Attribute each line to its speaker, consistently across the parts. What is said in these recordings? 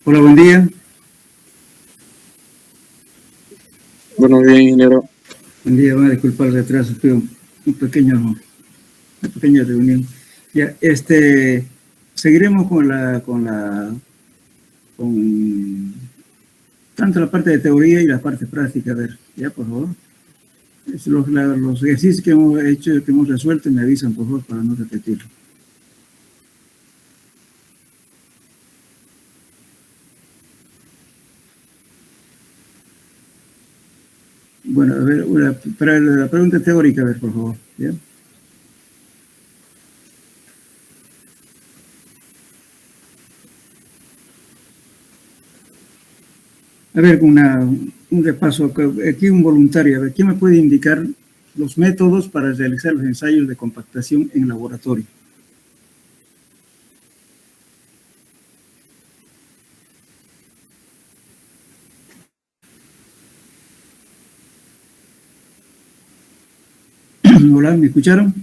Speaker 1: Hola, buen día.
Speaker 2: Buenos días, ingeniero.
Speaker 1: Buen día, va a disculpar el retraso, fue una pequeña reunión. Ya, seguiremos con tanto la parte de teoría y la parte práctica. A ver, ya, por favor. Los ejercicios que hemos hecho, que hemos resuelto, me avisan, por favor, para no repetirlo. Bueno, a ver, para la pregunta teórica, a ver, por favor, ¿ya? A ver, un repaso, aquí un voluntario, a ver, ¿quién me puede indicar los métodos para realizar los ensayos de compactación en laboratorio? Hola, ¿me escucharon?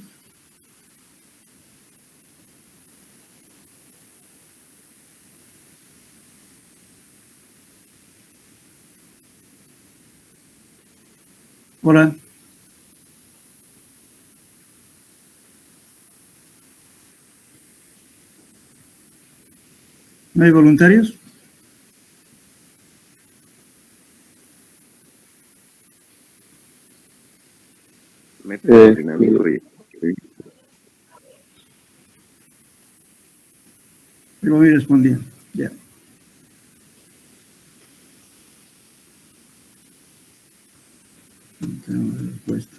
Speaker 1: Hola. ¿No hay voluntarios?
Speaker 3: Método dinámico y...
Speaker 1: Pero me respondía, ya. No tenemos respuesta.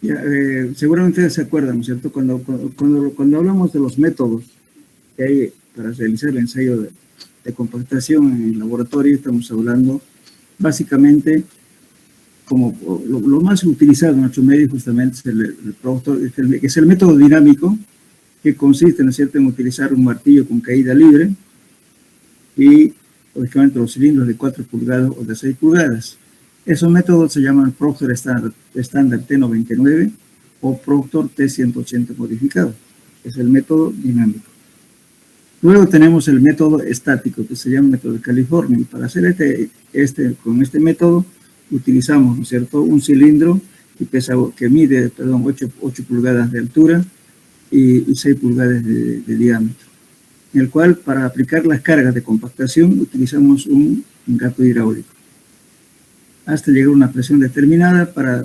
Speaker 1: Ya, seguramente ustedes se acuerdan, ¿no es cierto? Cuando hablamos de los métodos que hay para realizar el ensayo de compactación en el laboratorio, estamos hablando básicamente como lo más utilizado en nuestro medio justamente es es el método dinámico, que consiste, ¿no es cierto?, en utilizar un martillo con caída libre y, lógicamente, los cilindros de 4 pulgadas o de 6 pulgadas. Esos métodos se llaman Proctor estándar T99 o Proctor T180 modificado. Es el método dinámico. Luego tenemos el método estático, que se llama método de California. Y para hacer con este método utilizamos, ¿no es cierto?, un cilindro que mide 8 pulgadas de altura y 6 pulgadas de diámetro, en el cual para aplicar las cargas de compactación utilizamos un gato hidráulico hasta llegar a una presión determinada para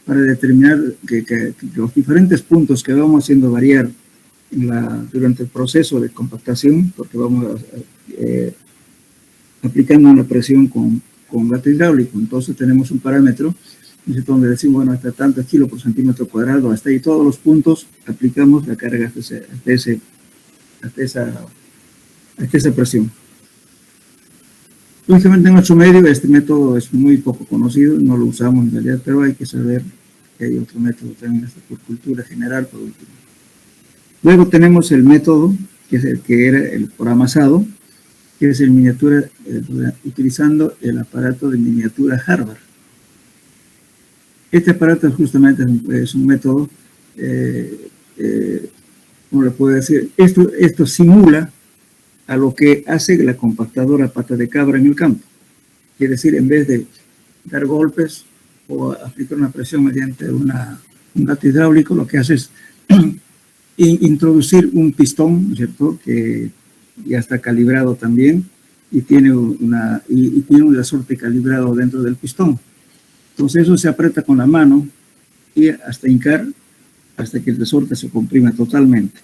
Speaker 1: determinar que los diferentes puntos que vamos haciendo variar durante el proceso de compactación, porque vamos aplicando una presión con gato hidráulico. Entonces tenemos un parámetro donde decimos, bueno, hasta tantos kilos por centímetro cuadrado, hasta ahí todos los puntos aplicamos la carga hasta esa presión. Lógicamente en nuestro medio este método es muy poco conocido, no lo usamos en realidad, pero hay que saber que hay otro método también por cultura general, por último. Luego tenemos el método, que es el que era el por amasado, que es el miniatura, utilizando el aparato de miniatura Harvard. Este aparato justamente es un método ¿cómo le puedo decir? Esto simula a lo que hace la compactadora pata de cabra en el campo. Quiere decir, en vez de dar golpes o aplicar una presión mediante un gato hidráulico, lo que hace es introducir un pistón, ¿cierto?, que ya está calibrado también y tiene un resorte calibrado dentro del pistón. Entonces eso se aprieta con la mano y hasta hincar, hasta que el resorte se comprime totalmente.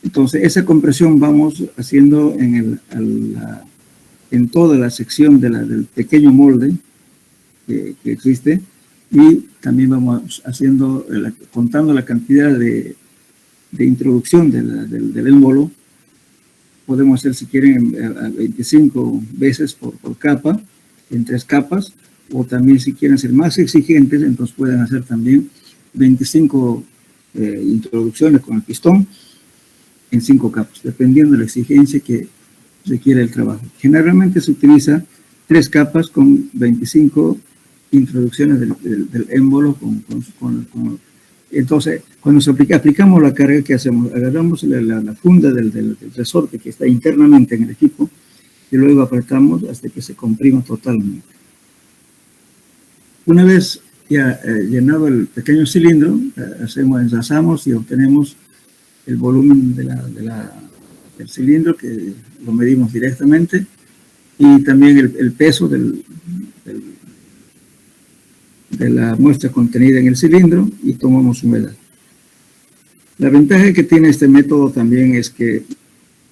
Speaker 1: Entonces esa compresión vamos haciendo en toda la sección del pequeño molde que existe, y también vamos haciendo, contando la cantidad de introducción del émbolo. Podemos hacer, si quieren, 25 veces por capa, en 3 capas, o también si quieren ser más exigentes, entonces pueden hacer también 25 introducciones con el pistón en 5 capas, dependiendo de la exigencia que requiere el trabajo. Generalmente se utiliza 3 capas con 25 introducciones del émbolo. Entonces, cuando aplicamos la carga, ¿qué hacemos? Agarramos la funda del resorte que está internamente en el equipo y luego apretamos hasta que se comprima totalmente. Una vez ya llenado el pequeño cilindro, engrasamos y obtenemos el volumen del cilindro, que lo medimos directamente, y también el peso de la muestra contenida en el cilindro, y tomamos humedad. La ventaja que tiene este método también es que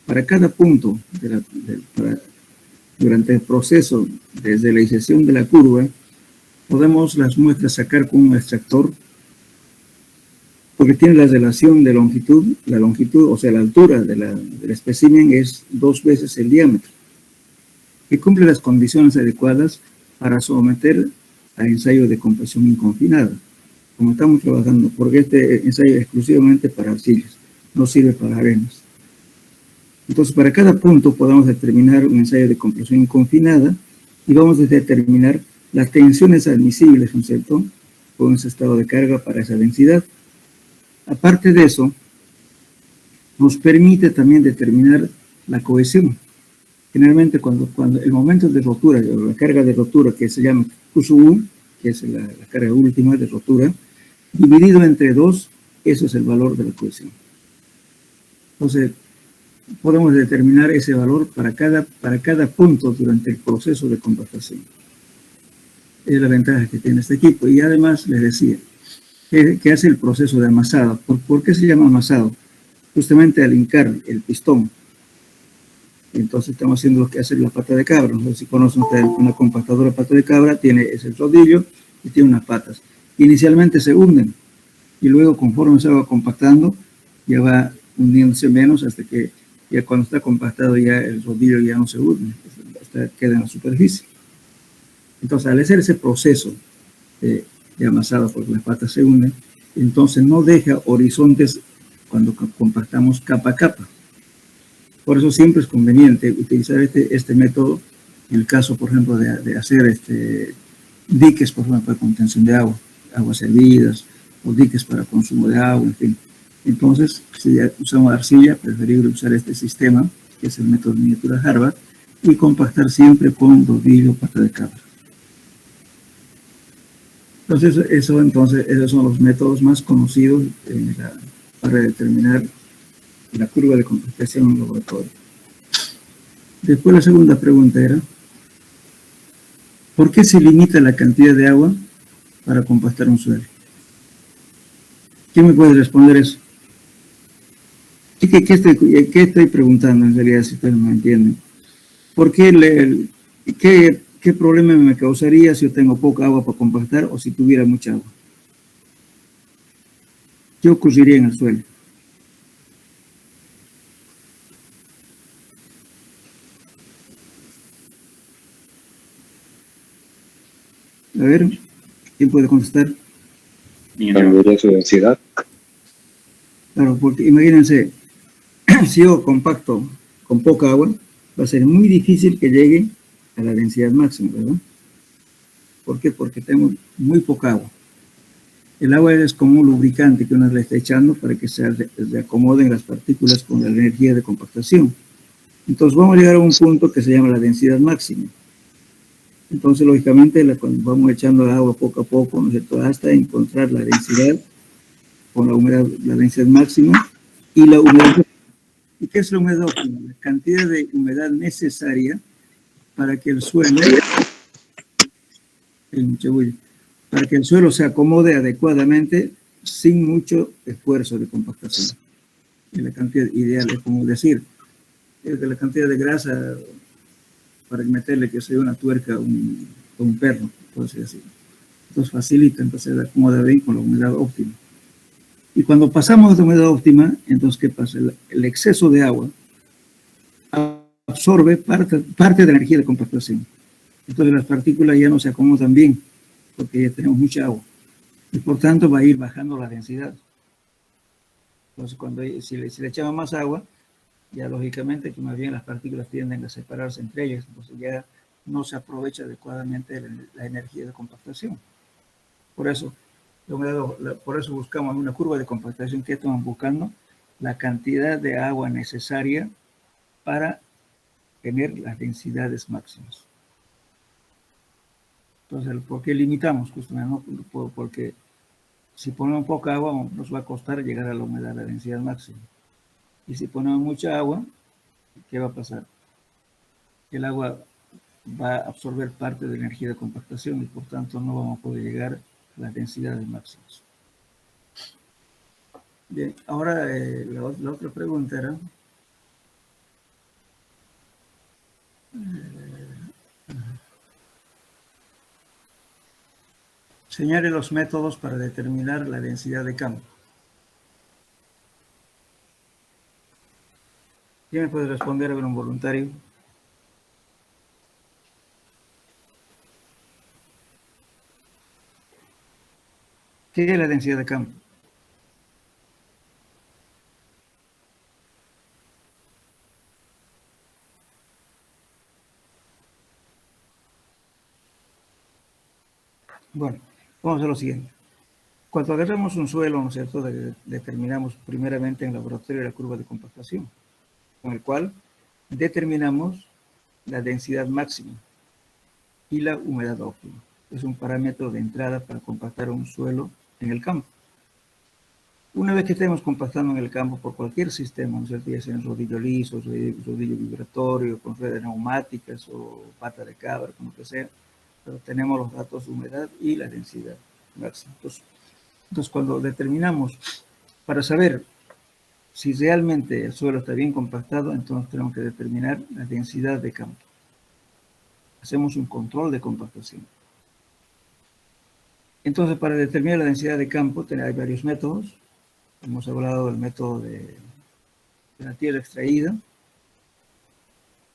Speaker 1: para cada punto durante el proceso, desde la inserción de la curva, podemos las muestras sacar con un extractor, porque tiene la relación de la longitud, o sea, la altura del espécimen es 2 veces el diámetro, que cumple las condiciones adecuadas para someter a ensayo de compresión inconfinada, como estamos trabajando, porque este ensayo es exclusivamente para arcillas, no sirve para arenas. Entonces, para cada punto podemos determinar un ensayo de compresión inconfinada y vamos a determinar las tensiones admisibles, ¿no es cierto?, con ese estado de carga para esa densidad. Aparte de eso, nos permite también determinar la cohesión. Generalmente cuando el momento de rotura, o la carga de rotura, que se llama QSU, que es la carga última de rotura, dividido entre 2, eso es el valor de la cohesión. Entonces, podemos determinar ese valor para cada punto durante el proceso de compactación. Es la ventaja que tiene este equipo. Y además, les decía, que hace el proceso de amasado. ¿Por qué se llama amasado? Justamente al hincar el pistón. Entonces estamos haciendo lo que hace la pata de cabra. No sé si conocen ustedes una compactadora pata de cabra, es el rodillo y tiene unas patas. Inicialmente se hunden y luego, conforme se va compactando, ya va hundiéndose menos, hasta que ya cuando está compactado ya el rodillo ya no se hunde, queda en la superficie. Entonces, al hacer ese proceso de amasado, porque las patas se unen, entonces no deja horizontes cuando compactamos capa a capa. Por eso siempre es conveniente utilizar este método en el caso, por ejemplo, de hacer diques, por ejemplo, para contención de agua, aguas hervidas, o diques para consumo de agua, en fin. Entonces, si ya usamos arcilla, preferible usar este sistema, que es el método de miniatura Harvard, y compactar siempre con rodillo o pata de cabra. Entonces, esos son los métodos más conocidos para determinar la curva de compactación en el laboratorio. Después, la segunda pregunta era, ¿por qué se limita la cantidad de agua para compactar un suelo? ¿Quién me puede responder eso? ¿Qué estoy preguntando en realidad, si ustedes me entienden? ¿Por qué ¿Qué problema me causaría si yo tengo poca agua para compactar o si tuviera mucha agua? ¿Qué ocurriría en el suelo? A ver, ¿quién puede contestar?
Speaker 2: Cambiaría su densidad.
Speaker 1: Claro, porque imagínense, si yo compacto con poca agua, va a ser muy difícil que llegue a la densidad máxima, ¿verdad? ¿Por qué? Porque tengo muy poca agua. El agua es como un lubricante que uno le está echando para que se acomoden las partículas con la energía de compactación. Entonces vamos a llegar a un punto que se llama la densidad máxima. Entonces, lógicamente, cuando vamos echando agua poco a poco, ¿no es cierto?, hasta encontrar la densidad con la humedad, la densidad máxima y la humedad. ¿Y qué es la humedad óptima? La cantidad de humedad necesaria para que el suelo, para que el suelo se acomode adecuadamente sin mucho esfuerzo de compactación. Y la cantidad ideal es como decir, es de la cantidad de grasa para meterle que sea una tuerca a un perro, por así decirlo. Entonces facilita, entonces se acomoda bien con la humedad óptima. Y cuando pasamos de humedad óptima, entonces ¿qué pasa? El exceso de agua absorbe parte de la energía de compactación. Entonces las partículas ya no se acomodan bien, porque ya tenemos mucha agua. Y por tanto va a ir bajando la densidad. Entonces si le echamos más agua, ya lógicamente que más bien las partículas tienden a separarse entre ellas, entonces ya no se aprovecha adecuadamente la energía de compactación. Por eso buscamos una curva de compactación que estamos buscando, la cantidad de agua necesaria para tener las densidades máximas. Entonces, ¿por qué limitamos? Justamente, ¿no? Porque si ponemos poca agua, nos va a costar llegar a la humedad, a la densidad máxima. Y si ponemos mucha agua, ¿qué va a pasar? El agua va a absorber parte de la energía de compactación y por tanto no vamos a poder llegar a las densidades máximas. Bien, ahora la otra pregunta era... señale los métodos para determinar la densidad de campo. ¿Quién me puede responder a ver un voluntario? ¿Qué es la densidad de campo? Bueno, vamos a lo siguiente. Cuando agarramos un suelo, ¿no es cierto?, determinamos primeramente en el laboratorio la curva de compactación, con el cual determinamos la densidad máxima y la humedad óptima. Es un parámetro de entrada para compactar un suelo en el campo. Una vez que estemos compactando en el campo por cualquier sistema, ¿no es cierto?, ya sea en rodillo liso, rodillo vibratorio, con ruedas neumáticas o pata de cabra, como que sea, pero tenemos los datos de humedad y la densidad máxima. Entonces, cuando determinamos, para saber si realmente el suelo está bien compactado, entonces tenemos que determinar la densidad de campo. Hacemos un control de compactación. Entonces, para determinar la densidad de campo, hay varios métodos. Hemos hablado del método de la tierra extraída,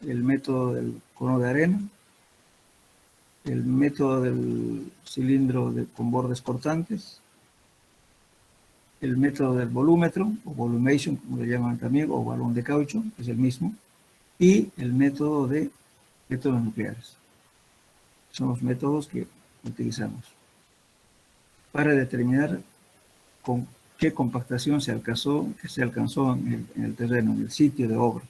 Speaker 1: el método del cono de arena, el método del cilindro con bordes cortantes, el método del volúmetro, o volumation, como le llaman también, o balón de caucho, que es el mismo, y el método de métodos nucleares. Son los métodos que utilizamos para determinar con qué compactación se alcanzó en el terreno, en el sitio de obra.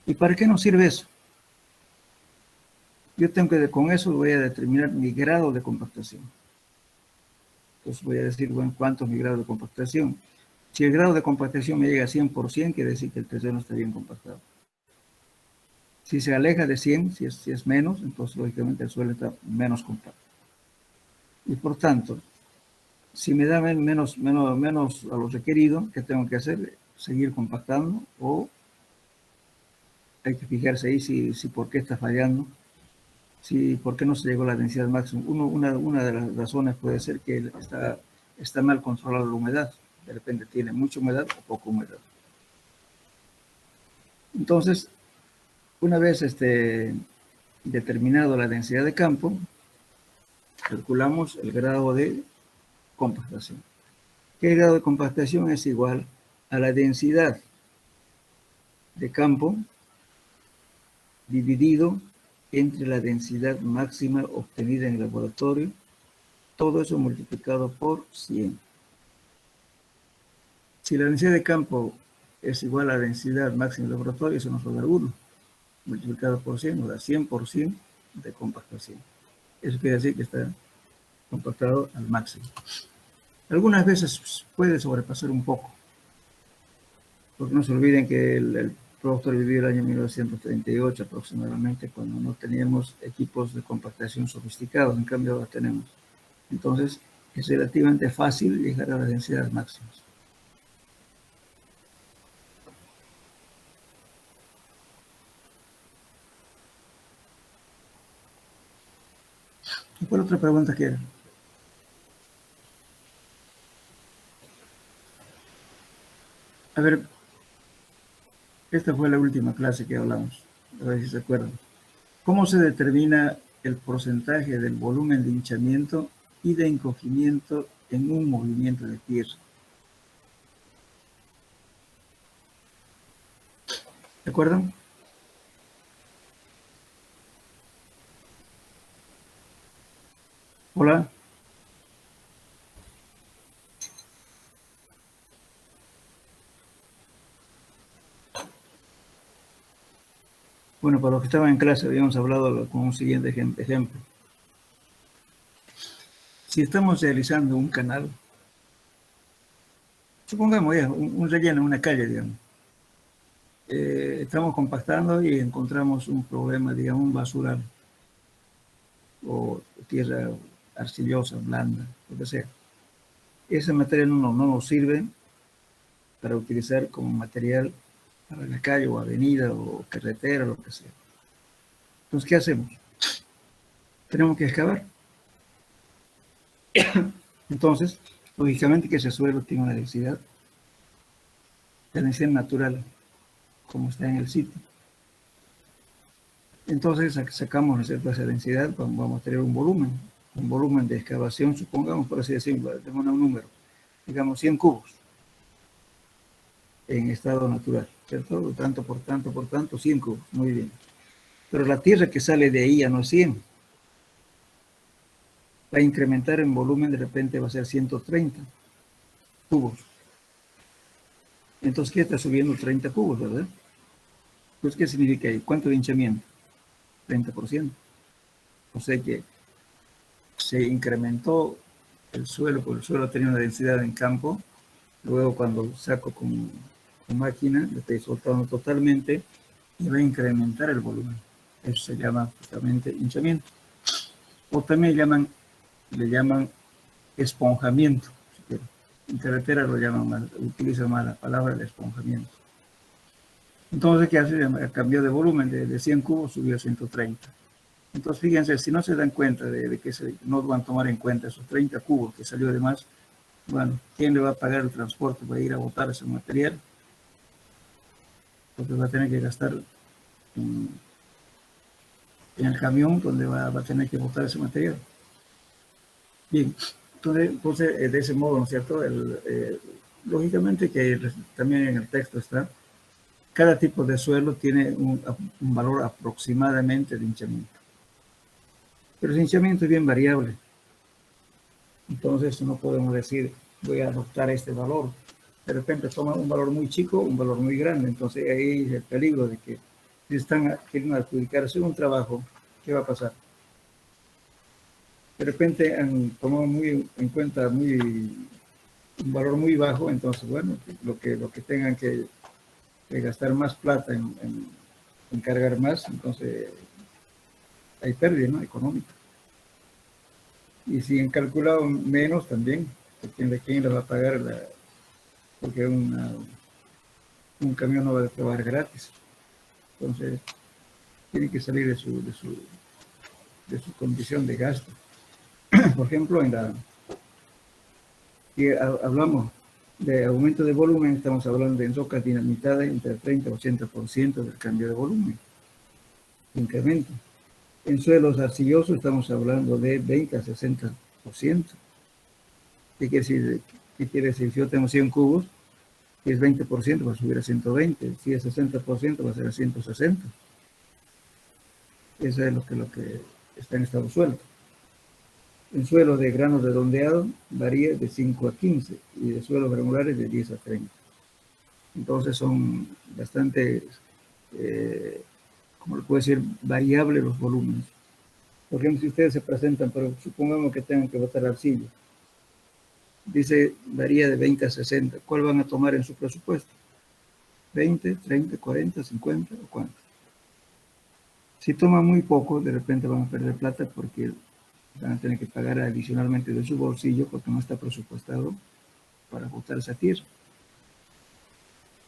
Speaker 1: ¿Y para qué nos sirve eso? Yo tengo que, con eso voy a determinar mi grado de compactación. Entonces voy a decir, bueno, ¿cuánto es mi grado de compactación? Si el grado de compactación me llega a 100%, quiere decir que el terreno está bien compactado. Si se aleja de 100, si es menos, entonces lógicamente el suelo está menos compacto. Y por tanto, si me da menos a lo requerido, ¿qué tengo que hacer? Seguir compactando, o hay que fijarse ahí si por qué está fallando, por qué no se llegó a la densidad máxima. Una de las razones puede ser que está mal controlada la humedad. De repente tiene mucha humedad o poca humedad. Entonces, una vez determinado la densidad de campo, calculamos el grado de compactación. ¿Qué grado de compactación es igual a la densidad de campo dividido entre la densidad máxima obtenida en el laboratorio todo eso multiplicado por 100. Si la densidad de campo es igual a la densidad máxima del laboratorio, eso nos va a dar 1, multiplicado por 100, nos da 100% de compactación. Eso quiere decir que está compactado al máximo. Algunas veces puede sobrepasar un poco, porque no se olviden que el productor vivió el año 1938 aproximadamente, cuando no teníamos equipos de compactación sofisticados, en cambio ahora tenemos. Entonces, es relativamente fácil llegar a las densidades máximas. ¿Y cuál otra pregunta quieren? A ver, esta fue la última clase que hablamos, a ver si se acuerdan. ¿Cómo se determina el porcentaje del volumen de hinchamiento y de encogimiento en un movimiento de tierra? ¿De acuerdo? Hola. Bueno, para los que estaban en clase habíamos hablado con un siguiente ejemplo. Si estamos realizando un canal, supongamos ya, un relleno, una calle, digamos. Estamos compactando y encontramos un problema, digamos, un basural o tierra arcillosa, blanda, lo que sea. Ese material no nos sirve para utilizar como material para la calle o avenida o carretera, lo que sea. Entonces, ¿qué hacemos? Tenemos que excavar. Entonces, lógicamente que ese suelo tiene una densidad natural, como está en el sitio. Entonces, sacamos esa densidad, vamos a tener un volumen de excavación, supongamos, por así decirlo, tenemos un número, digamos 100 cubos en estado natural, ¿cierto? Tanto por tanto, 100 cubos, muy bien. Pero la tierra que sale de ahí ya no es 100. Va a incrementar en volumen, de repente va a ser 130 cubos. Entonces, ¿qué está subiendo? 30 cubos, ¿verdad? Pues, ¿qué significa ahí? ¿Cuánto de hinchamiento? 30%. O sea que se incrementó el suelo, porque el suelo tenía una densidad en campo. Luego, cuando saco con máquina, le estoy soltando totalmente y va a incrementar el volumen. Eso se llama justamente hinchamiento. O también le llaman esponjamiento. En carretera lo llaman mal, utilizan mal la palabra de esponjamiento. Entonces, ¿qué hace? Cambió de volumen, de 100 cubos subió a 130. Entonces, fíjense, si no se dan cuenta de que no van a tomar en cuenta esos 30 cubos que salió de más, bueno, ¿quién le va a pagar el transporte para ir a botar ese material? Porque va a tener que gastar en el camión donde va a tener que botar ese material. Bien, entonces de ese modo, ¿no es cierto? Lógicamente que también en el texto está, cada tipo de suelo tiene un valor aproximadamente de hinchamiento. Pero el hinchamiento es bien variable. Entonces no podemos decir, voy a adoptar este valor. De repente toma un valor muy chico, un valor muy grande. Entonces ahí es el peligro de que si están queriendo adjudicarse un trabajo, ¿qué va a pasar? De repente han tomado muy en cuenta un valor muy bajo, entonces bueno, lo que tengan que gastar más plata en cargar más, entonces hay pérdida, ¿no? Económica. Y si han calculado menos también, ¿quién les va a pagar? Porque un camión no va a trabajar gratis. Entonces, tiene que salir de su condición de gasto. Por ejemplo, si hablamos de aumento de volumen, estamos hablando de rocas dinamitadas entre el 30 y 80% del cambio de volumen. Incremento. En suelos arcillosos estamos hablando de 20 a 60%. ¿Qué quiere decir? Si yo tengo 100 cubos, si es 20%, va a subir a 120. Si es 60%, va a ser a 160. Eso es lo que está en estado suelto. En suelos de grano redondeado varía de 5 a 15 y de suelos granulares de 10 a 30. Entonces son bastante, como le puedo decir, variables los volúmenes. Por ejemplo, si ustedes se presentan, pero supongamos que tengan que botar arcilla, dice varía de 20 a 60. ¿Cuál van a tomar en su presupuesto? ¿20, 30, 40, 50 o cuánto? Si toman muy poco, de repente van a perder plata porque van a tener que pagar adicionalmente de su bolsillo porque no está presupuestado para botar esa tierra.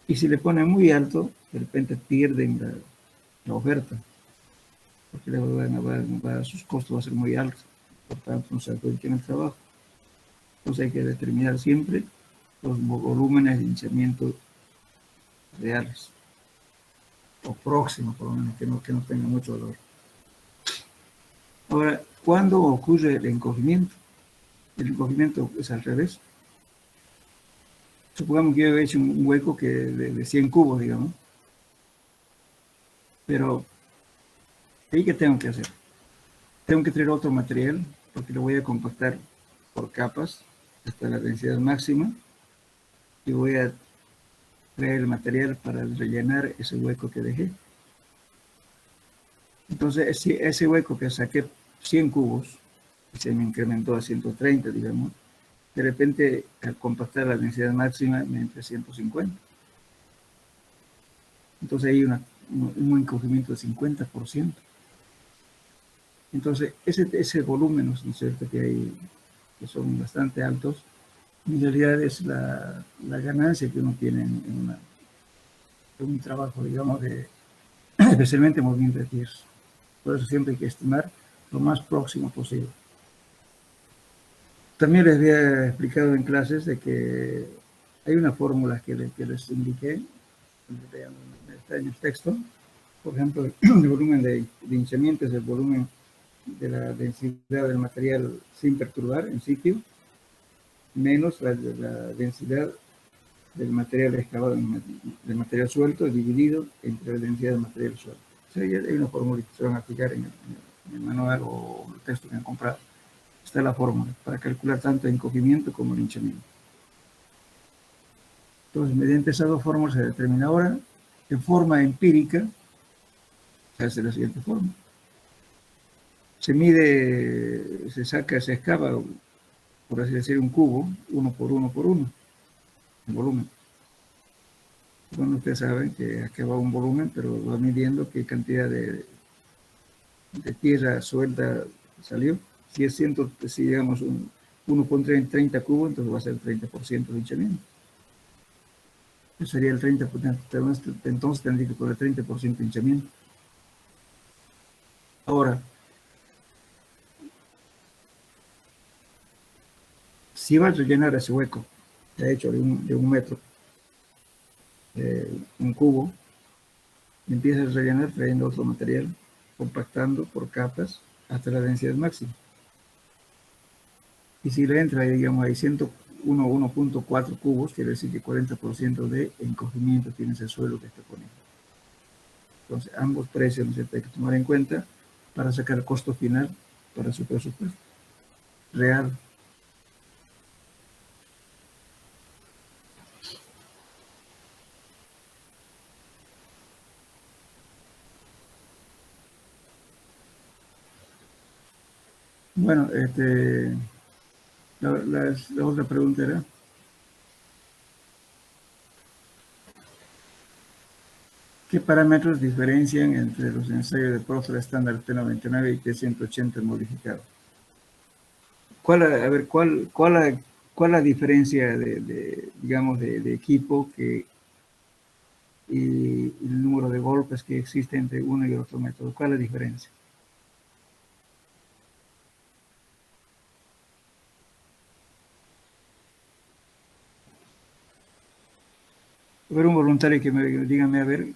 Speaker 1: Y si le ponen muy alto, de repente pierden la oferta, porque sus costos van a ser muy altos, por tanto no se adjudican el trabajo. Entonces hay que determinar siempre los volúmenes de hinchamiento reales, o próximos, por lo menos, que no tengan mucho valor. Ahora, ¿cuándo ocurre el encogimiento? El encogimiento es al revés. Supongamos que yo he hecho un hueco de 100 cubos, digamos, pero ¿ahí qué tengo que hacer? Tengo que traer otro material, porque lo voy a compactar por capas hasta la densidad máxima, y voy a traer el material para rellenar ese hueco que dejé. Entonces, si ese hueco que saqué 100 cubos, se me incrementó a 130, digamos, de repente al compactar la densidad máxima me entra 150. Entonces hay un encogimiento de 50%. Entonces, ese volumen, ¿no es cierto?, que hay, que son bastante altos, en realidad es la ganancia que uno tiene en un trabajo, digamos, especialmente movimiento de tierra. Por eso siempre hay que estimar lo más próximo posible. También les había explicado en clases de que hay una fórmula que les indiqué, está en el texto. Por ejemplo, el volumen de hinchamiento es el volumen de la densidad del material sin perturbar en sitio, menos la densidad del material excavado, del material suelto, dividido entre la densidad del material suelto. O sea, hay una fórmula que se van a aplicar en el manual o el texto que han comprado. Está la fórmula para calcular tanto el encogimiento como el hinchamiento. Entonces, mediante esas dos fórmulas se determina ahora, en forma empírica, se hace la siguiente forma. Se mide, se saca, se excava, por así decir, un cubo, uno por uno, el volumen. Bueno, ustedes saben que aquí va un volumen, pero va midiendo qué cantidad de tierra suelta salió. Si es 100, si digamos uno pone 30 cubos, entonces va a ser el 30% de hinchamiento. Eso sería el 30%, entonces tendría que poner 30% de hinchamiento. Ahora, si va a rellenar ese hueco, de hecho de un metro, un cubo, empieza a rellenar trayendo otro material, compactando por capas hasta la densidad máxima. Y si le entra, digamos, hay 101.4 cubos, quiere decir que 40% de encogimiento tiene ese suelo que está poniendo. Entonces, ambos precios, ¿no es cierto?, hay que tomar en cuenta para sacar el costo final para su presupuesto real. Bueno, la otra pregunta era, ¿qué parámetros diferencian entre los ensayos de Profra estándar T99 y T180 modificado? ¿Cuál la diferencia digamos, de equipo y el número de golpes que existe entre uno y otro método? ¿Cuál es la diferencia? A ver, un voluntario que dígame, a ver,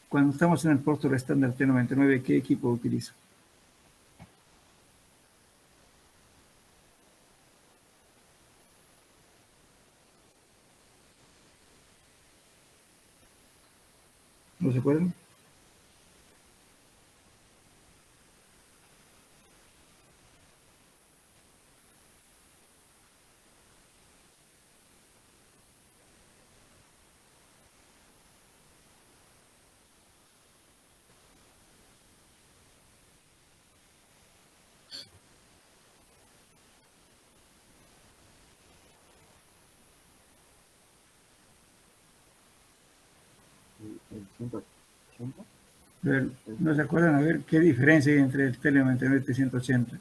Speaker 1: cuando estamos en el Profra estándar T99, ¿qué equipo utiliza? ¿No se acuerdan? A ver, ¿no se acuerdan? A ver, ¿qué diferencia hay entre el T99 y T180?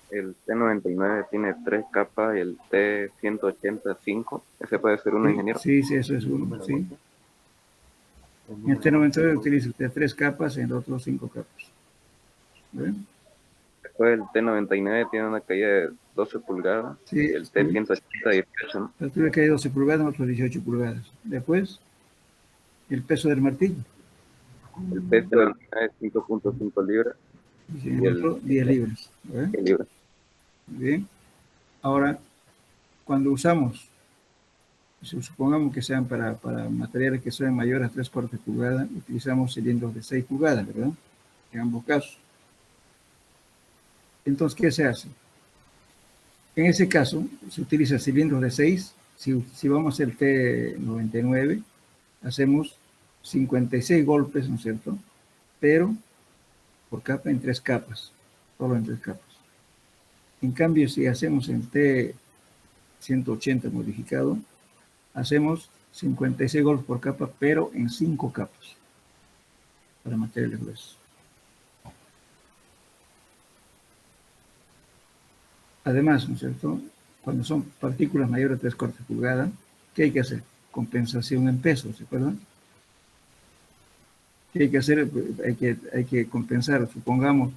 Speaker 3: El T99 tiene 3 capas y el T185. Ese puede ser un ingeniero.
Speaker 1: Sí, sí, eso es uno, sí. En el T99 utiliza usted 3 capas y en el otro 5 capas. ¿Ven?
Speaker 3: Después el T99 tiene una caída de 12 pulgadas.
Speaker 1: Sí,
Speaker 3: Y el T180 18, ¿no?
Speaker 1: la tuve que hay 12 pulgadas, en otro 18 pulgadas. Después, el peso del martillo.
Speaker 3: El T99 es 5.5 libras
Speaker 1: Y en
Speaker 3: y
Speaker 1: el
Speaker 3: el
Speaker 1: otro 10 libras. ¿Ven?
Speaker 3: 10 libras.
Speaker 1: Bien. Ahora, cuando usamos, supongamos que sean para materiales que sean mayores a 3/4 pulgadas, utilizamos cilindros de 6 pulgadas, ¿verdad? En ambos casos. Entonces, ¿qué se hace? En ese caso, se utiliza cilindros de 6. Si vamos a hacer T99, hacemos 56 golpes, ¿no es cierto? Pero por capa en 3 capas, solo en 3 capas. En cambio, si hacemos el T180 modificado, hacemos 56 golpes por capa, pero en 5 capas para materiales gruesos. Además, ¿no es cierto? Cuando son partículas mayores de 3/4 pulgadas, ¿qué hay que hacer? Compensación en peso, ¿se acuerdan? ¿Qué hay que hacer? Hay que compensar, supongamos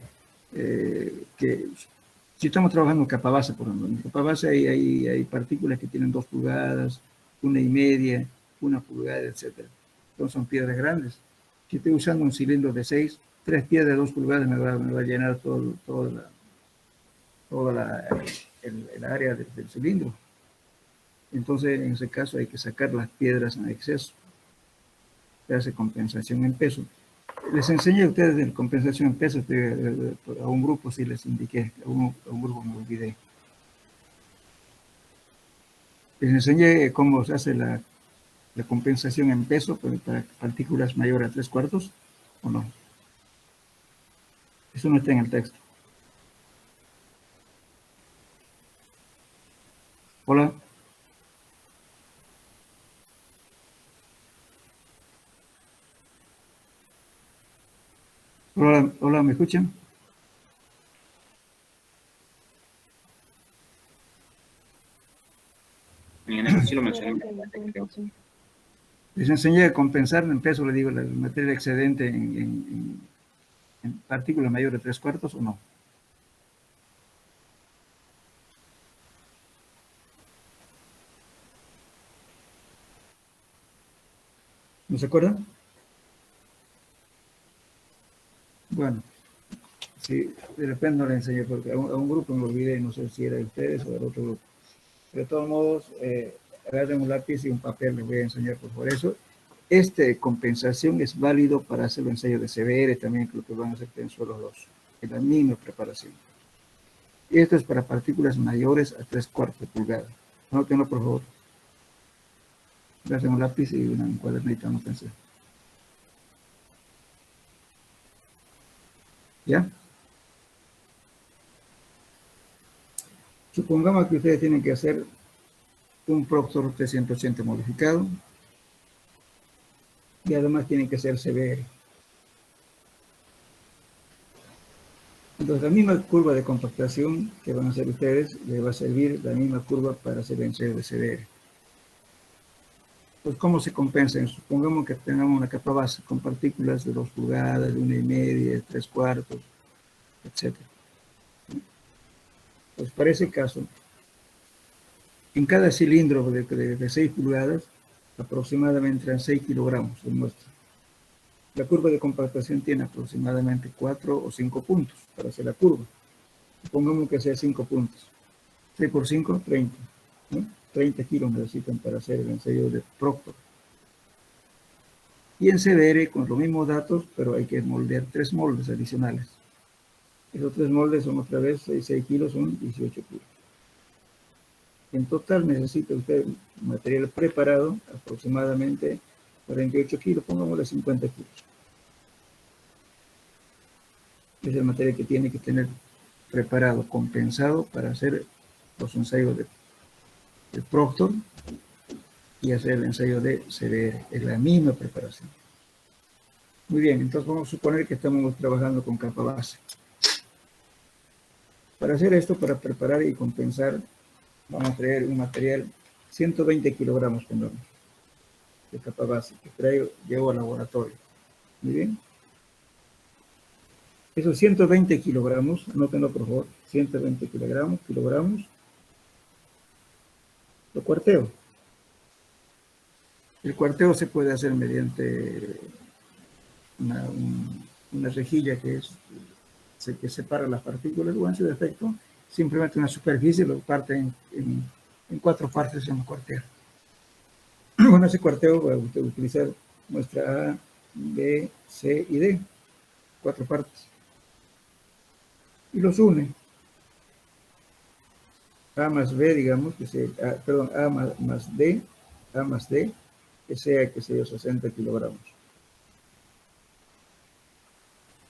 Speaker 1: que si estamos trabajando en capa base, por ejemplo, en capa base hay partículas que tienen 2 pulgadas, 1,5, 1 pulgada, etc. Entonces son piedras grandes. Si estoy usando un cilindro de 6, 3 piedras de 2 pulgadas me va a llenar toda el área del cilindro. Entonces, en ese caso hay que sacar las piedras en exceso. Se hace compensación en peso. Les enseñé a ustedes de compensación en peso, a un grupo sí les indiqué, a un grupo me olvidé. Les enseñé cómo se hace la compensación en peso para partículas mayores a 3/4, ¿o no? Eso no está en el texto. Hola. Hola, hola, ¿me escuchan?
Speaker 4: Sí lo mencioné.
Speaker 1: Les enseñé a compensar en peso, le digo, el material excedente en partículas mayores de 3/4, ¿o no? ¿No se acuerdan? Bueno, sí, de repente no le enseñé, porque a un grupo me olvidé, no sé si era de ustedes o del otro grupo. De todos modos, agarren un lápiz y un papel, les voy a enseñar por eso. Este compensación es válido para hacer los ensayos de CBR, también creo que van a hacer tensuelos 2, en la misma preparación. Y esto es para partículas mayores a 3/4 pulgadas. Anótenlo, por favor. Agarren un lápiz y un cuadernito, anótense. ¿Ya? Supongamos que ustedes tienen que hacer un Proctor T180 modificado y además tienen que hacer CBR. Entonces, la misma curva de compactación que van a hacer ustedes, les va a servir la misma curva para hacer el ensayo de CBR. Pues, ¿cómo se compensan? Supongamos que tengamos una capa base con partículas de 2 pulgadas, de 1,5, de 3/4, etc. Pues, para ese caso, en cada cilindro de 6 pulgadas, aproximadamente entran 6 kilogramos de muestra. La curva de compactación tiene aproximadamente 4 o 5 puntos para hacer la curva. Supongamos que sea 5 puntos. 6 por 5, 30. ¿no? 30 kilos necesitan para hacer el ensayo de Proctor. Y en CBR con los mismos datos, pero hay que moldear 3 moldes adicionales. Esos 3 moldes son otra vez 6 kilos, son 18 kilos. En total necesita usted material preparado, aproximadamente 48 kilos, pongámosle 50 kilos. Es el material que tiene que tener preparado, compensado para hacer los ensayos de Proctor y hacer el ensayo de CBR. Es la misma preparación. Muy bien, entonces vamos a suponer que estamos trabajando con capa base. Para hacer esto, para preparar y compensar, vamos a traer un material 120 kilogramos, pongamos, de capa base, que llevo al laboratorio. Muy bien. Esos 120 kilogramos, anótenlo por favor, 120 kilogramos, lo cuarteo. El cuarteo se puede hacer mediante una rejilla que separa las partículas, o en su defecto, simplemente una superficie, lo parte en 4 partes en un cuarteo. Bueno, ese cuarteo va a utilizar muestra A, B, C y D, 4 partes. Y los une. A más B, digamos, A más D, que sea, qué sé yo, 60 kilogramos.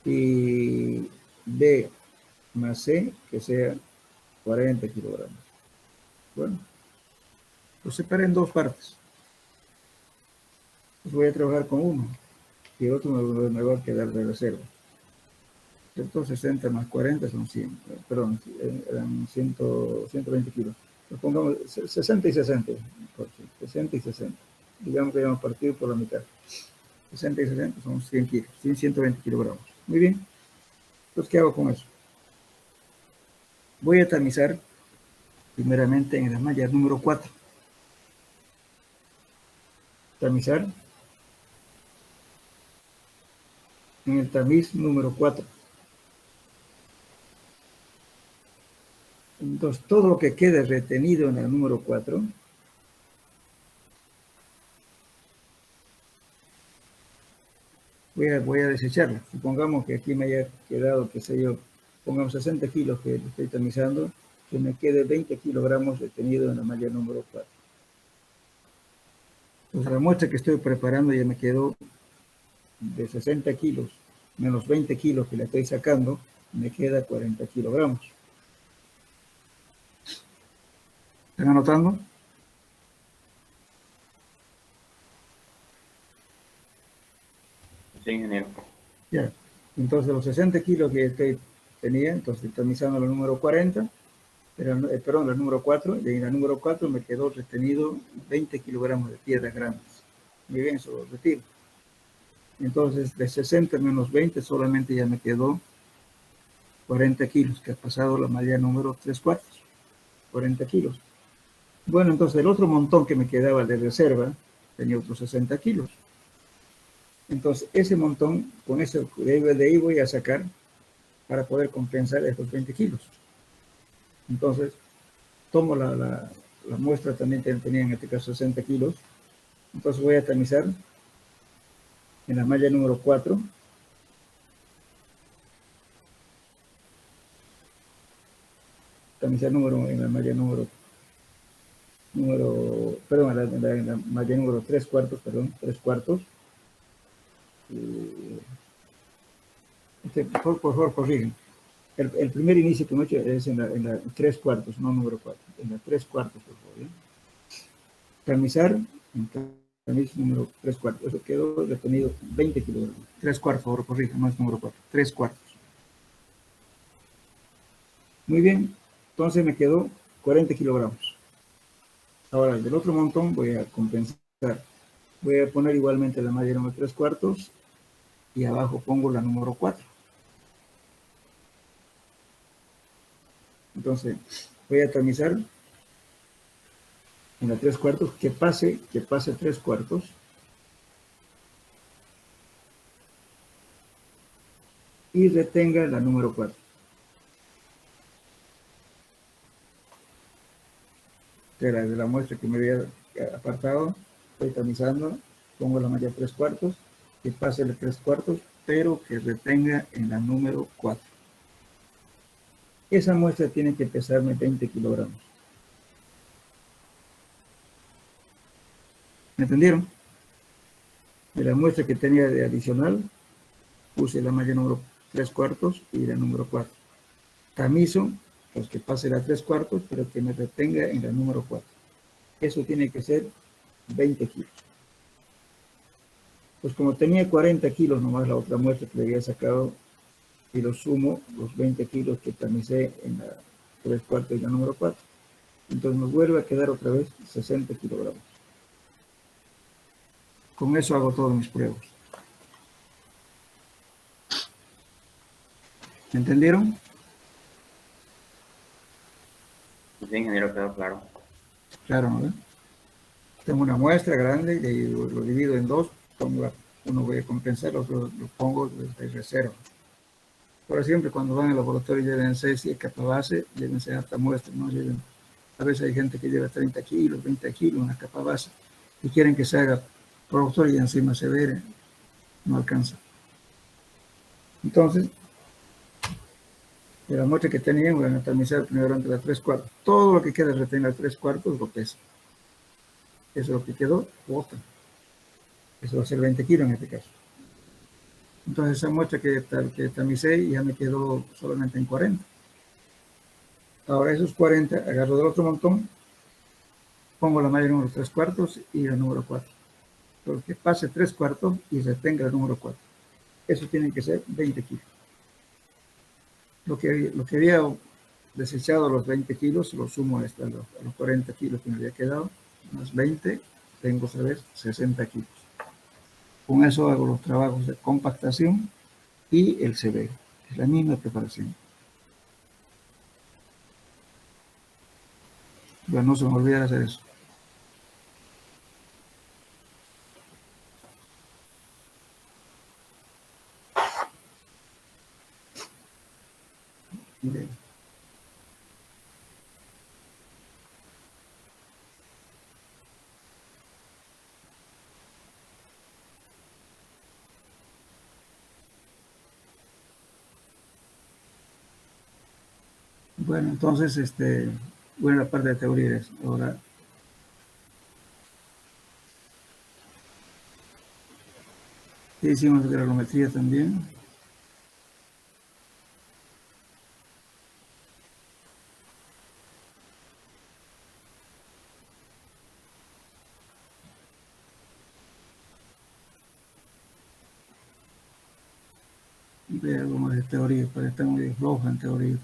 Speaker 1: Y B más C, que sea 40 kilogramos. Bueno, lo separé en 2 partes. Pues voy a trabajar con uno y el otro me va a quedar de reserva. ¿Cierto? 60 más 40 son 100, perdón, eran 120 kilos. Nos pongamos 60 y 60, 60 y 60. Digamos que hayamos partido por la mitad. 60 y 60 son 100 kilos, 120 kilogramos. Muy bien. Entonces, ¿qué hago con eso? Voy a tamizar primeramente en la malla número 4. Tamizar en el tamiz número 4. Entonces, todo lo que quede retenido en el número 4 voy a desecharlo. Supongamos que aquí me haya quedado, qué sé yo, pongamos 60 kilos que estoy tamizando, que me quede 20 kilogramos retenido en la malla número 4. Pues la muestra que estoy preparando ya me quedó de 60 kilos, menos 20 kilos que le estoy sacando, me queda 40 kilogramos. ¿Están anotando?
Speaker 3: Sí, ingeniero.
Speaker 1: Ya. Entonces, los 60 kilos que tenía, entonces estoy tamizando el número 40, perdón, el número 4, y en el número 4 me quedó retenido 20 kilogramos de piedras grandes. Muy bien, eso lo retiro. Entonces, de 60 menos 20, solamente ya me quedó 40 kilos, que ha pasado la malla número 3/4. 40 kilos. Bueno, entonces el otro montón que me quedaba de reserva tenía otros 60 kilos. Entonces, ese montón, con eso de ahí voy a sacar para poder compensar estos 20 kilos. Entonces, tomo la muestra también que tenía en este caso 60 kilos. Entonces voy a tamizar en la malla número 4. Tamizar en la malla en la malla número 3/4, perdón, 3/4. Por favor, corrigen. El primer inicio que me he hecho es en la 3/4, no número 4. En la 3/4, por favor. ¿Bien? Tamizar en tamiz número 3/4. Eso quedó retenido 20 kilogramos. 3/4, por favor, corrigen, no es número 4. 3/4. Muy bien. Entonces me quedó 40 kilogramos. Ahora, del otro montón voy a compensar. Voy a poner igualmente la malla número 3/4 y abajo pongo la número 4. Entonces, voy a tamizar en la 3/4 que pase 3/4 y retenga la número 4. De la muestra que me había apartado, estoy tamizando, pongo la malla 3/4, que pase el 3/4, pero que retenga en la número 4. Esa muestra tiene que pesarme 20 kilogramos. ¿Me entendieron? De la muestra que tenía de adicional, puse la malla número 3/4 y la número 4. Tamizo Pues que pase la 3/4, pero que me retenga en la número 4. Eso tiene que ser 20 kilos. Pues como tenía 40 kilos nomás la otra muestra que le había sacado, y lo sumo, los 20 kilos que tamicé en la 3/4 y la número 4. Entonces nos vuelve a quedar otra vez 60 kilogramos. Con eso hago todas mis pruebas. ¿Me entendieron?
Speaker 4: Sí, ingeniero, quedó claro.
Speaker 1: Claro, ¿no? Tengo una muestra grande y lo divido en dos. Uno voy a compensar, otro lo pongo de reserva. Por siempre cuando van al laboratorio llévense, si es capa base, llévense hasta muestra, ¿no? A veces hay gente que lleva 30 kilos, 20 kilos, una capa base, y quieren que se haga productor y encima severa, no alcanza. Entonces, de la muestra que tenían, voy a tamizar primero entre la 3/4. Todo lo que queda retener la 3/4 lo pesa. Eso es lo que quedó, bota. Eso va a ser 20 kilos en este caso. Entonces esa muestra que tamicé ya me quedó solamente en 40. Ahora esos 40 agarro del otro montón, pongo la malla número 3/4 y la número 4. Pero que pase 3/4 y retenga el número 4. Eso tiene que ser 20 kilos. Lo que había desechado los 20 kilos, lo sumo a los 40 kilos que me había quedado, más 20, tengo que saber 60 kilos. Con eso hago los trabajos de compactación y el severo. Es la misma preparación. Bueno, no se me olvida hacer eso. Bien. Bueno, entonces, bueno, la parte de teoría es ahora. Hicimos granulometría también. Ve algo más de teoría, pero está muy floja en teoría.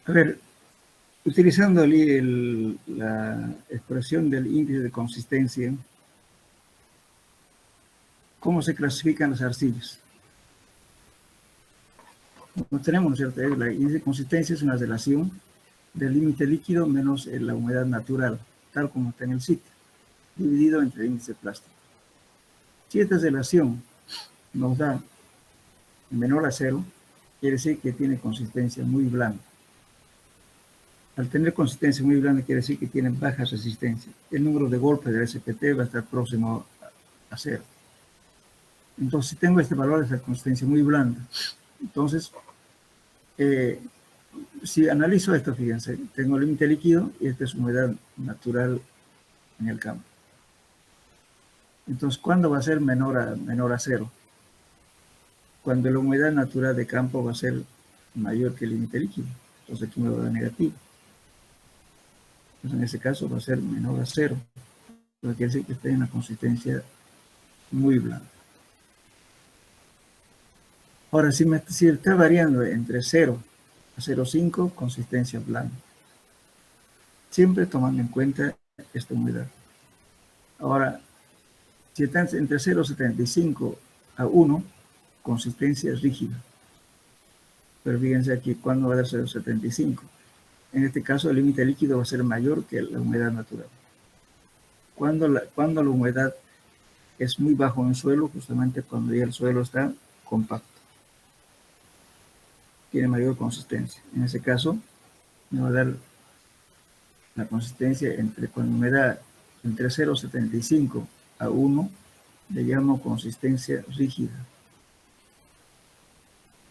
Speaker 1: A ver, utilizando la expresión del índice de consistencia, ¿cómo se clasifican las arcillas? No tenemos, ¿no es cierto? El índice de consistencia es una relación del límite líquido menos la humedad natural, tal como está en el sitio, dividido entre el índice plástico. Si esta relación nos da menor a 0, quiere decir que tiene consistencia muy blanda. Al tener consistencia muy blanda quiere decir que tiene baja resistencia. El número de golpes del SPT va a estar próximo a 0. Entonces, si tengo este valor de consistencia muy blanda, entonces, si analizo esto, fíjense, tengo límite líquido y esta es humedad natural en el campo. Entonces, ¿cuándo va a ser menor a 0? Cuando la humedad natural de campo va a ser mayor que el límite líquido. Entonces, aquí me va a dar negativo. Entonces, en ese caso va a ser menor a 0. Pero quiere decir que está en una consistencia muy blanda. Ahora, si está variando entre 0 a 0,5, consistencia blanda. Siempre tomando en cuenta esta humedad. Ahora, si está entre 0,75 a 1, consistencia rígida. Pero fíjense aquí, ¿cuándo va a dar 0,75? En este caso, el límite líquido va a ser mayor que la humedad natural. Cuando la humedad es muy bajo en el suelo, justamente cuando ya el suelo está compacto, tiene mayor consistencia. En ese caso, me va a dar la consistencia con humedad entre 0,75 a 1, le llamo consistencia rígida.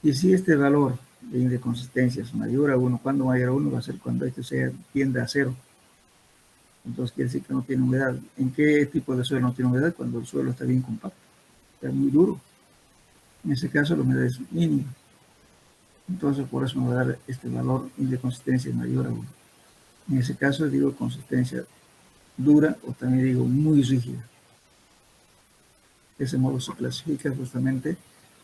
Speaker 1: Y si este valor de consistencia es mayor a 1, cuando mayor a 1 va a ser cuando esto tiende a 0. Entonces quiere decir que no tiene humedad. ¿En qué tipo de suelo no tiene humedad? Cuando el suelo está bien compacto, está muy duro. En ese caso la humedad es mínima. Entonces por eso me va a dar este valor de consistencia mayor a 1. En ese caso digo consistencia dura o también digo muy rígida. De ese modo se clasifica justamente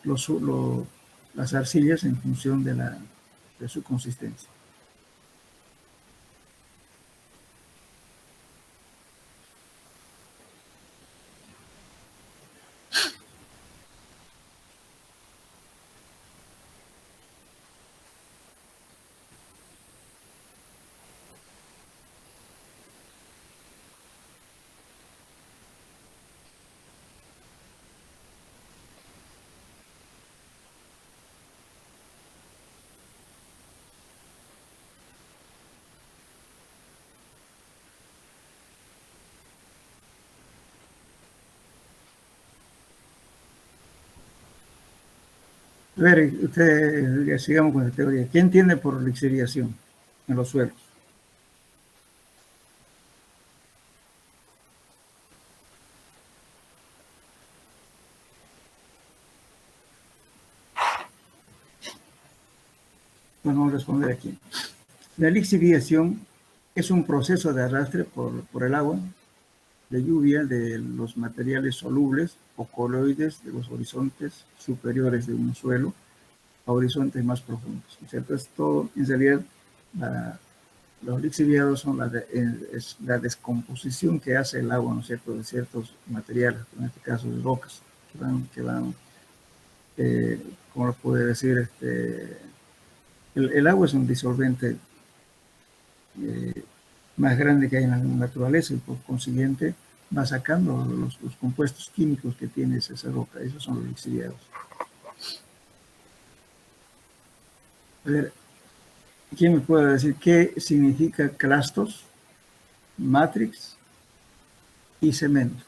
Speaker 1: las arcillas en función de su consistencia. A ver, sigamos con la teoría. ¿Qué entiende por lixiviación en los suelos? Vamos a responder aquí. La lixiviación es un proceso de arrastre por el agua, de lluvia de los materiales solubles o coloides de los horizontes superiores de un suelo a horizontes más profundos, ¿cierto? Esto, en realidad, los lixiviados son es la descomposición que hace el agua, ¿no es cierto?, de ciertos materiales, en este caso de rocas, que van ¿cómo lo puedo decir? El agua es un disolvente más grande que hay en la naturaleza y por consiguiente va sacando los compuestos químicos que tiene esa roca. Esos son los lixiviados. A ver, ¿quién me puede decir qué significa clastos, matrix y cemento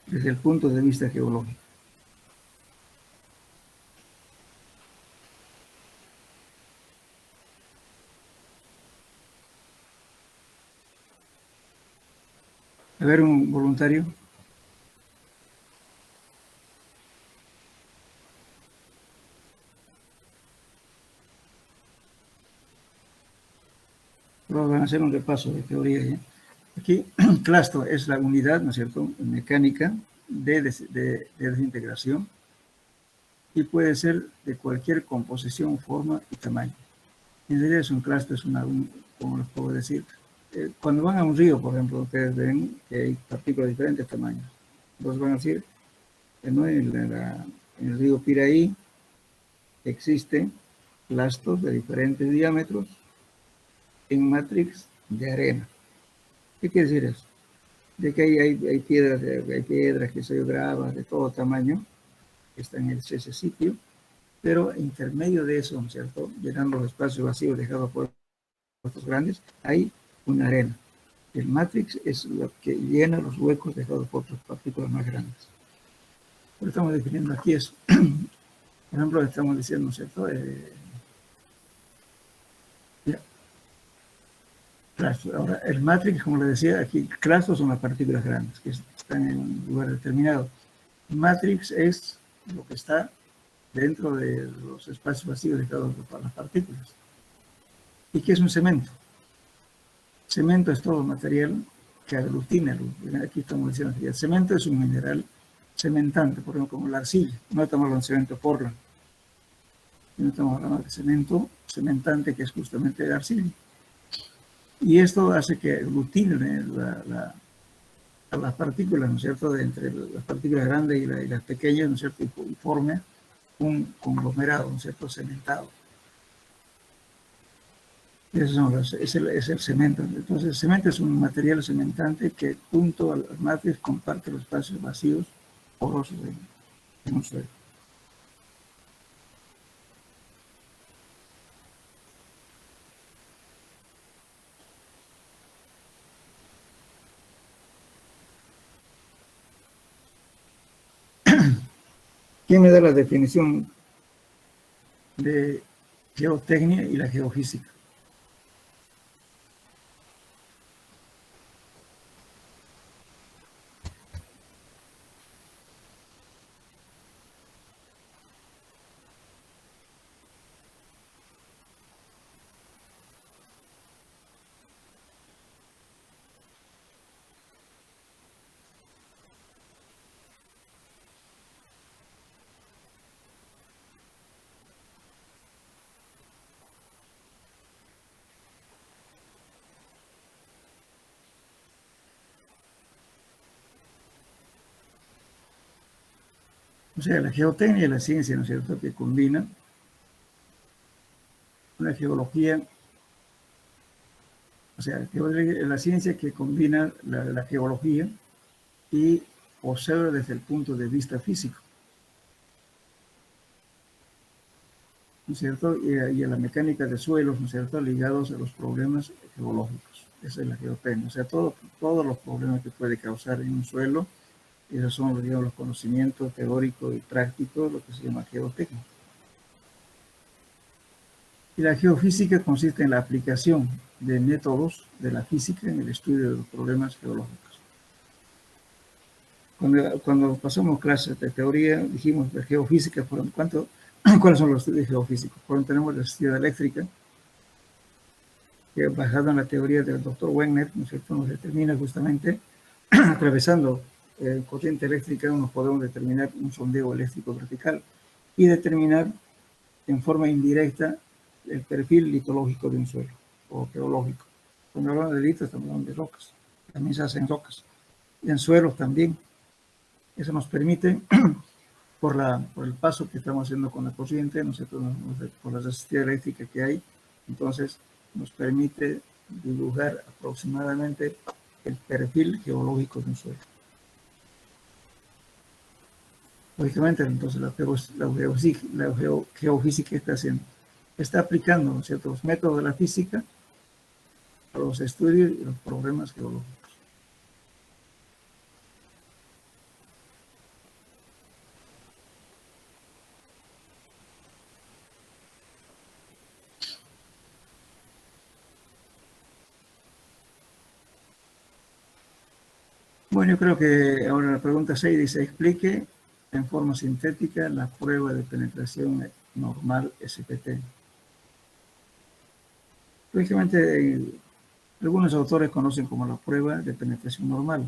Speaker 1: desde el punto de vista geológico? A ver, un voluntario. Vamos a hacer un repaso de teoría. ¿Eh? Aquí, clasto es la unidad, ¿no es cierto?, mecánica de desintegración y puede ser de cualquier composición, forma y tamaño. En realidad es un clasto, ¿cómo les puedo decir? Cuando van a un río, por ejemplo, ustedes ven que hay partículas de diferentes tamaños. Entonces van a decir, ¿no? En el río Piraí existen clastos de diferentes diámetros en matrix de arena. ¿Qué quiere decir eso? De que hay piedras que se graban de todo tamaño, que están en ese sitio, pero intermedio de eso, ¿no es cierto?, llenando los espacios vacíos dejados por los grandes, hay una arena. El matrix es lo que llena los huecos dejados por otras partículas más grandes. Pero estamos definiendo aquí eso. Por ejemplo, estamos diciendo, ¿no es cierto?, ahora, el matrix, como les decía, aquí clastos son las partículas grandes que están en un lugar determinado. Matrix es lo que está dentro de los espacios vacíos dejados por las partículas. ¿Y qué es un cemento? Cemento es todo material que aglutina. Aquí estamos diciendo que el cemento es un mineral cementante, por ejemplo, como la arcilla. No estamos hablando de cemento Portland. No estamos hablando de cemento cementante, que es justamente la arcilla. Y esto hace que aglutinen las partículas, ¿no es cierto?, entre las partículas grandes y las pequeñas, ¿no es cierto?, y forme un conglomerado, ¿no es cierto?, cementado. Es el cemento. Entonces, el cemento es un material cementante que, junto al matriz, comparte los espacios vacíos porosos en un suelo. ¿Quién me da la definición de geotecnia y la geofísica? O sea, la geotecnia es la ciencia, ¿no es cierto?, que combina una geología, o sea, la ciencia que combina la geología y observa desde el punto de vista físico, ¿no es cierto?, y a la mecánica de suelos, ¿no es cierto?, ligados a los problemas geológicos. Esa es la geotecnia, o sea, todos los problemas que puede causar en un suelo. Esos son, digamos, los conocimientos teóricos y prácticos, lo que se llama geotecnia. Y la geofísica consiste en la aplicación de métodos de la física en el estudio de los problemas geológicos. Cuando pasamos clases de teoría, dijimos de geofísica, ¿cuáles son los estudios geofísicos? Cuando tenemos la electricidad eléctrica, que basada en la teoría del doctor Wegner, ¿no es cierto?, nos determina justamente, atravesando corriente eléctrica, nos podemos determinar un sondeo eléctrico vertical y determinar en forma indirecta el perfil litológico de un suelo o geológico. Cuando hablamos de litos, estamos hablando de rocas. También se hacen rocas. Y en suelos también. Eso nos permite, por el paso que estamos haciendo con la corriente, por la resistencia eléctrica que hay, entonces nos permite dibujar aproximadamente el perfil geológico de un suelo. Lógicamente, entonces la geofísica está aplicando, ¿no es cierto?, los métodos de la física a los estudios y los problemas geológicos. Bueno, yo creo que ahora la pregunta 6 dice: explique en forma sintética la prueba de penetración normal SPT. Lógicamente, algunos autores conocen como la prueba de penetración normal.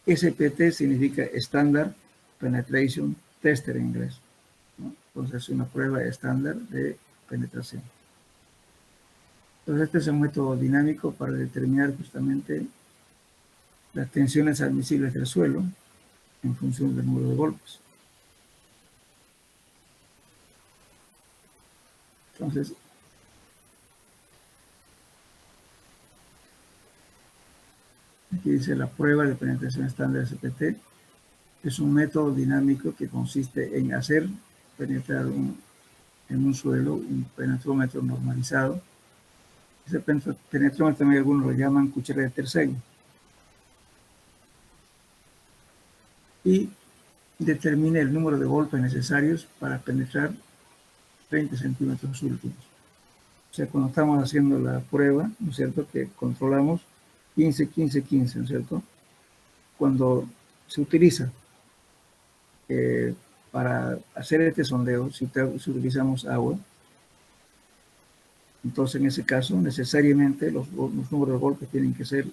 Speaker 1: SPT significa Standard Penetration Tester en inglés, ¿no? Entonces es una prueba estándar de penetración. Entonces este es un método dinámico para determinar justamente las tensiones admisibles del suelo en función del número de golpes. Entonces, aquí dice: la prueba de penetración estándar SPT es un método dinámico que consiste en hacer penetrar en un suelo un penetrómetro normalizado. Ese penetrómetro también algunos lo llaman cuchara de tercero. Y determine el número de golpes necesarios para penetrar 30 centímetros últimos. O sea, cuando estamos haciendo la prueba, ¿no es cierto?, que controlamos 15, 15, 15, ¿no es cierto? Cuando se utiliza para hacer este sondeo, si utilizamos agua, entonces en ese caso necesariamente los números de golpes tienen que ser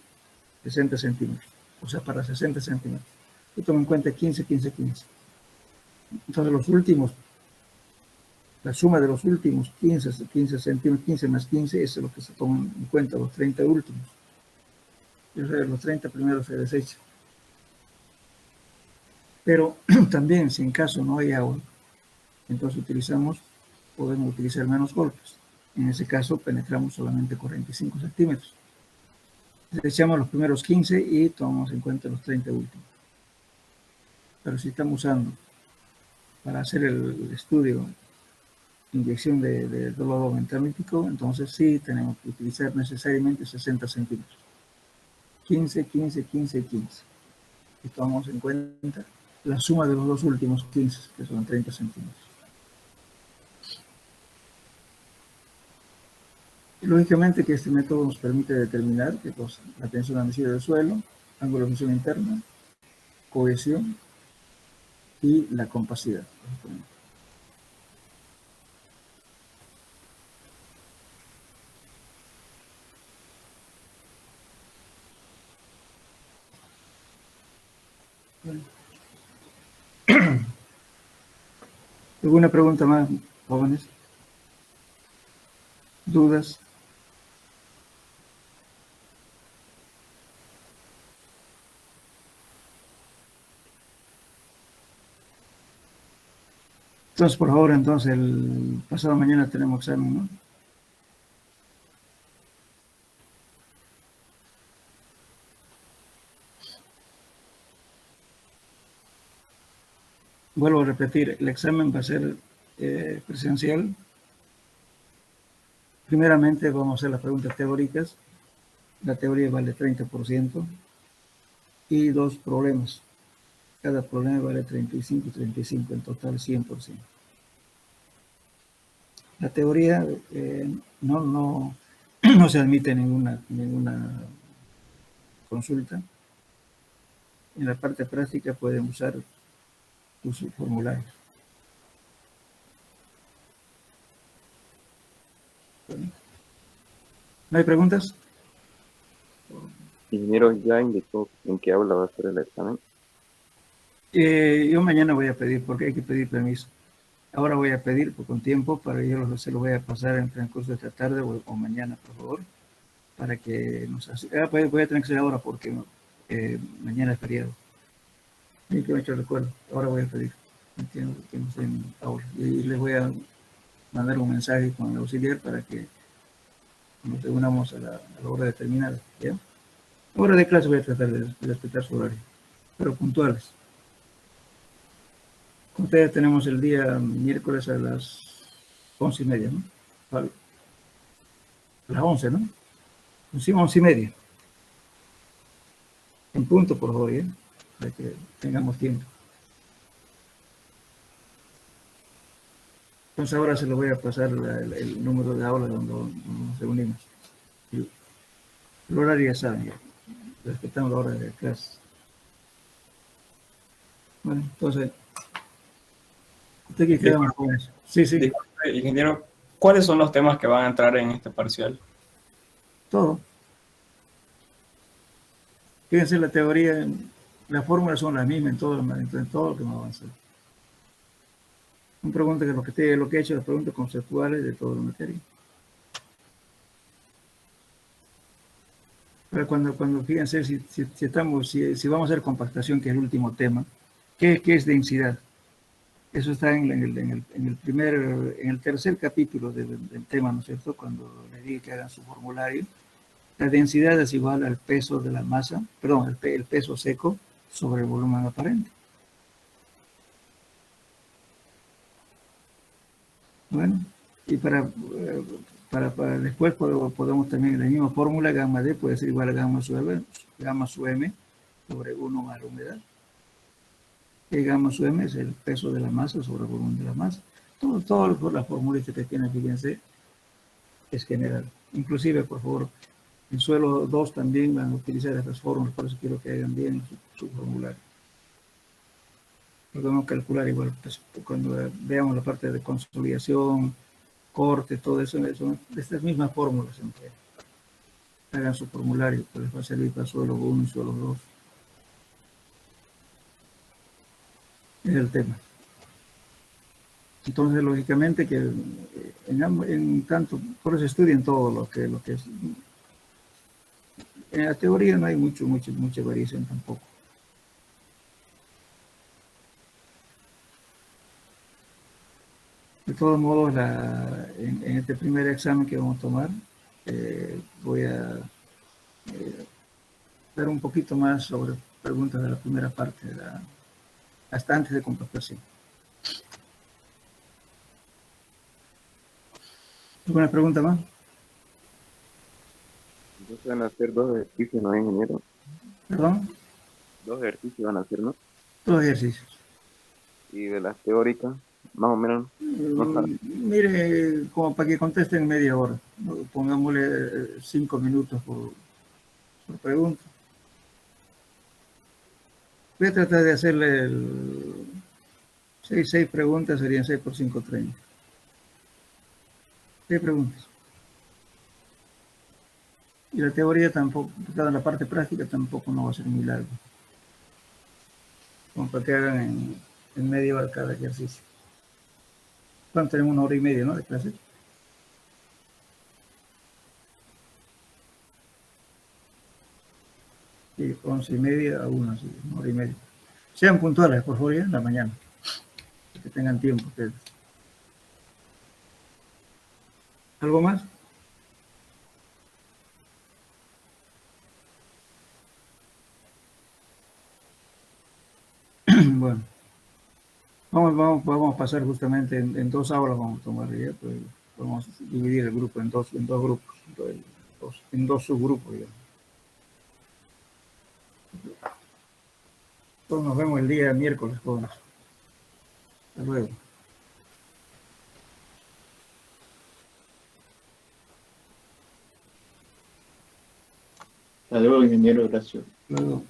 Speaker 1: 60 centímetros, o sea, para 60 centímetros. Yo tomo en cuenta 15, 15, 15. Entonces la suma de los últimos 15 centímetros, 15 más 15, es lo que se toma en cuenta, los 30 últimos. O sea, los 30 primeros se desechan. Pero también, si en caso no hay agua, entonces podemos utilizar menos golpes. En ese caso penetramos solamente 45 centímetros. Echamos los primeros 15 y tomamos en cuenta los 30 últimos. Pero si estamos usando para hacer el estudio inyección de dolor metamítico, entonces sí tenemos que utilizar necesariamente 60 centímetros. 15, 15, 15, 15. Y tomamos en cuenta la suma de los dos últimos 15, que son 30 centímetros. Y lógicamente que este método nos permite determinar qué cosa: la tensión admisible del suelo, ángulo de flexión interna, cohesión y la compacidad. Bueno. ¿Alguna pregunta más, jóvenes? ¿Dudas? Entonces, por favor, entonces, el pasado mañana tenemos examen, ¿no? Vuelvo a repetir, el examen va a ser presencial. Primeramente vamos a hacer las preguntas teóricas. La teoría vale 30% y 2 problemas. Cada problema vale 35 y 35, en total 100%. La teoría no se admite ninguna consulta. En la parte práctica pueden usar sus formularios. ¿No hay preguntas?
Speaker 3: Ingeniero, ¿ya indicó en qué aula va a ser el examen?
Speaker 1: Yo mañana voy a pedir, porque hay que pedir permiso. Ahora voy a pedir con tiempo, para yo se lo voy a pasar en el transcurso de esta tarde o mañana, por favor, para que nos voy a tener que ser ahora porque mañana es feriado. Y que me he hecho recuerdo, ahora voy a pedir. Entiendo que no estoy ahora. Y les voy a mandar un mensaje con el auxiliar para que nos reunamos a la hora determinada. ¿Ya? La hora de clase voy a tratar de respetar su horario, pero puntuales. Con ustedes tenemos el día miércoles a las 11:30, ¿no? A las 11, ¿no? Sí, 11:30. En punto, por favor, ¿eh? Para que tengamos tiempo. Entonces ahora se lo voy a pasar el número de aula donde nos reunimos. El horario ya saben, ya. Respetamos la hora de clase. Bueno, entonces, ¿usted qué quedamos con eso? Sí, sí.
Speaker 5: Disculpe, ingeniero, ¿cuáles son los temas que van a entrar en este parcial?
Speaker 1: Todo. Fíjense, la teoría, las fórmulas son las mismas en todo lo que vamos a hacer. Una pregunta que lo que he hecho, las preguntas conceptuales de toda la materia. Pero cuando fíjense, si vamos a hacer compactación, que es el último tema, ¿qué es densidad? Eso está en el tercer capítulo del tema, ¿no es cierto? Cuando le dije que hagan su formulario. La densidad es igual al peso de la masa, perdón, el peso seco sobre el volumen aparente. Bueno, y para después podemos también, la misma fórmula, gamma D puede ser igual a gamma sub M sobre 1 más la humedad. Y gamma sub M es el peso de la masa sobre el volumen de la masa. Todo la formulita que tiene, fíjense, es general. Inclusive, por favor, en suelo 2 también van a utilizar estas fórmulas, por eso quiero que hagan bien su formulario. Podemos calcular igual, pues, cuando veamos la parte de consolidación, corte, todo eso, son estas mismas fórmulas. Hagan su formulario, pues les va a servir para suelo 1 y suelo 2. Es el tema. Entonces, lógicamente, que en tanto, por eso estudien todo lo que es. En la teoría no hay mucha variación tampoco. De todos modos, en este primer examen que vamos a tomar, voy a ver un poquito más sobre preguntas de la primera parte, hasta antes de compactación. ¿Alguna pregunta más?
Speaker 3: Entonces van a hacer 2 ejercicios, ¿no, ingeniero?
Speaker 1: ¿Perdón?
Speaker 3: 2 ejercicios van a hacer, ¿no?
Speaker 1: Los ejercicios.
Speaker 3: Y de las teóricas, más o menos, no sabe.
Speaker 1: Mire, como para que contesten media hora, ¿no? Pongámosle 5 minutos por pregunta. Voy a tratar de hacerle 6 preguntas, serían 6 por 5, 30. 6 preguntas. Y la teoría tampoco, la parte práctica tampoco no va a ser muy larga. Como para que hagan en media hora cada ejercicio. ¿Cuánto tenemos? 1 hora y media, ¿no? De clase. Sí, 11:30 a 1, sí, 1 hora y media. Sean puntuales, por favor, en la mañana. Que tengan tiempo ustedes. ¿Algo más? Bueno, vamos a pasar justamente en 2 aulas, vamos a tomar ya, pues, vamos a dividir el grupo en dos grupos, en 2 subgrupos, ya. Entonces nos vemos el día miércoles, jóvenes. Hasta luego.
Speaker 6: Hasta luego, ingeniero, gracias.
Speaker 1: Hasta luego.